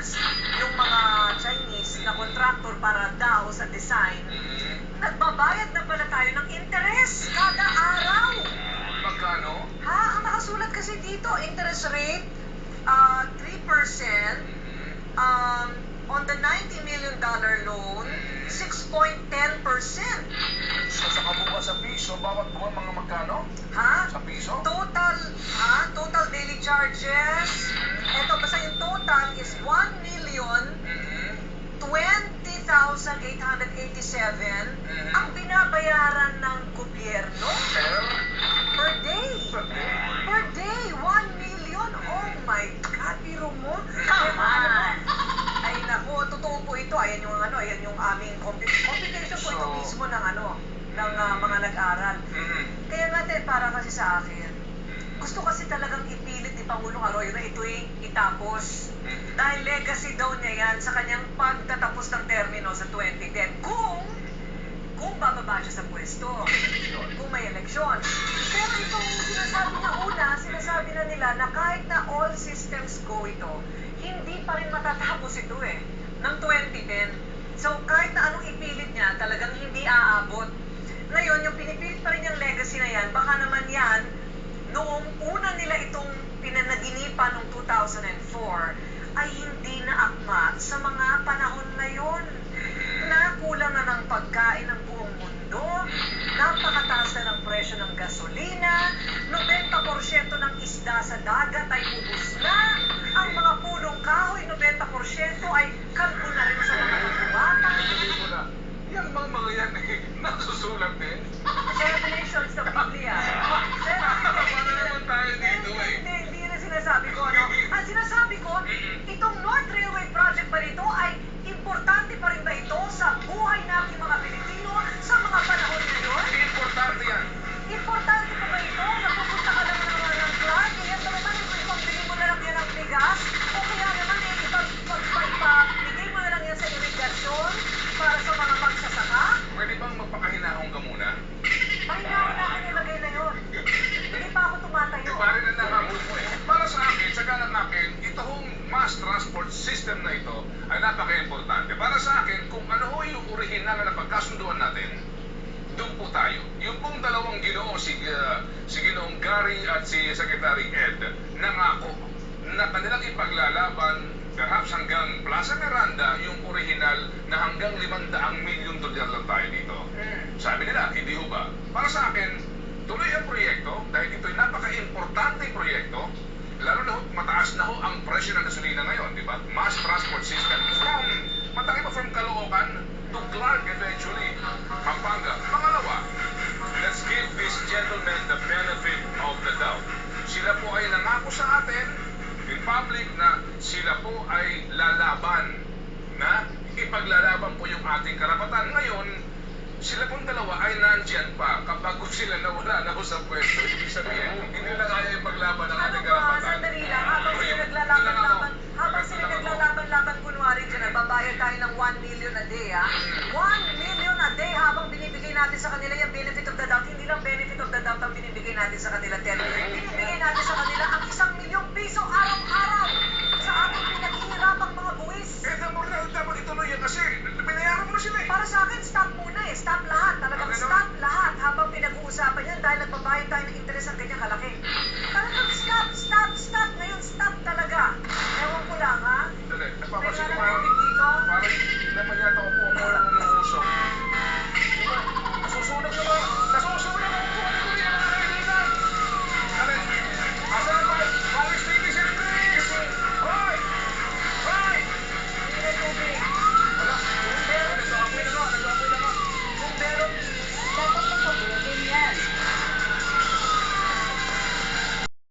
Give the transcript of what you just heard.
contractors, yung mga Chinese na contractor para daw sa design, nagbabayad na pala tayo ng interest kada araw. Magkano? Ha? Ang nakasulat kasi dito, interest rate, 3%, on the $90 million loan, 6.10%. So sa kabuuan sa piso, bawat buwan mga magkano? Ha? Sa piso? Total, total daily charges. Ito, basta yung total is 1,020,887 ang binabayaran ng gobyerno per day. Per day, 1 million. Oh my God, biro mo. Come on. Ay nako, totoo po ito. Ayan yung aming computation po ito mismo ng ng mga nag-aral. Kaya nga para kasi sa akin, gusto kasi talagang ipilit ni Pangulong Arroyo na ito'y itapos. Dahil legacy daw niya yan sa kanyang pagtatapos ng termino sa 2010. Kung bababa siya sa pwesto, kung may eleksyon. Pero itong sinasabi na sinasabi na nila na kahit na all systems go ito, hindi pa rin matatapos ito ng 2010. So kahit na anong ipilit niya, talagang hindi aabot. Ngayon, yung pinipilit pa rin yung legacy na yan, baka naman yan, noong una nila itong pinanaginipan noong 2004, ay hindi na akma sa mga panahon ngayon. Nakulang na ng pagkain ng buong mundo, napakataas na ng presyo ng gasolina, 90% ng isda sa dagat ay ubos na, ang mga punong kahoy, 90% ay kalbo na rin sa mga bata. Yung mga yan nasusulat din. Revelations sa Biblia. Paano naman tayo dito Hindi na sinasabi ko, Ang sinasabi ko, itong North Railway Project pa rito ay importante pa rin ba ito sa buhay nating mga Pilipino sa mga panahon ngayon? Importante yan. Importante pa ba ito? Napupunta ka lang ng Clark, kaya naman ipambili mo na lang yan ng bigas, o kaya naman ipabigay mo na lang yan sa irigasyon para sa mga magsasaka? Pwede bang magpakahinahon ka muna? Mahinaw na ako nilagay na yun. Hindi pa ako tumatayo. Pare na nakabot mo Para sa akin, sa ganang akin, itong mass transport system na ito ay napaka-importante. Para sa akin, kung ano ho yung orihinal na pagkasunduan natin, doon po tayo. Yung pong dalawang ginoo, si Ginoong Gary at si Secretary Ed, nangako na kanilang ipaglalaban perhaps hanggang Plaza Miranda yung orihinal na hanggang $500 milyon lang tayo dito. Sabi nila, hindi ho ba? Para sa akin, tuloy ang proyekto dahil ito'y napaka-importante proyekto, lalo na ho, mataas na ho ang presyo ng gasolina ngayon, di ba? Mass transport system from Caloocan to Clark eventually, Pampanga. Pangalawa, let's give this gentleman the benefit of the doubt. Sila po ay nangako sa atin in public na sila po ay lalaban, na ipaglalaban po yung ating karapatan. Ngayon, sila pong dalawa ay nandyan pa kapag sila nawala na sa pwesto. Ibig sabihin, hindi na kaya ipaglaban ang ating karapatan. Sandali lang, habang sila naglalaban-laban kunwari dyan, nagbabayad tayo ng 1 million a day, 1 million a day habang binibigay natin sa kanila yung benefit of the doubt. Hindi lang benefit of the doubt ang binibigay natin sa kanila, binibigay natin sa kanila ang 1 milyong piso araw-araw sa ating pinaghihirapang mga buwis. Dapat ituloy yan kasi binayaran mo na sila Para sa akin, stop muna stop lahat. Talagang stop lahat habang pinag-uusapan yan dahil nagbabayad tayo ng interes ang ganyang kalaki.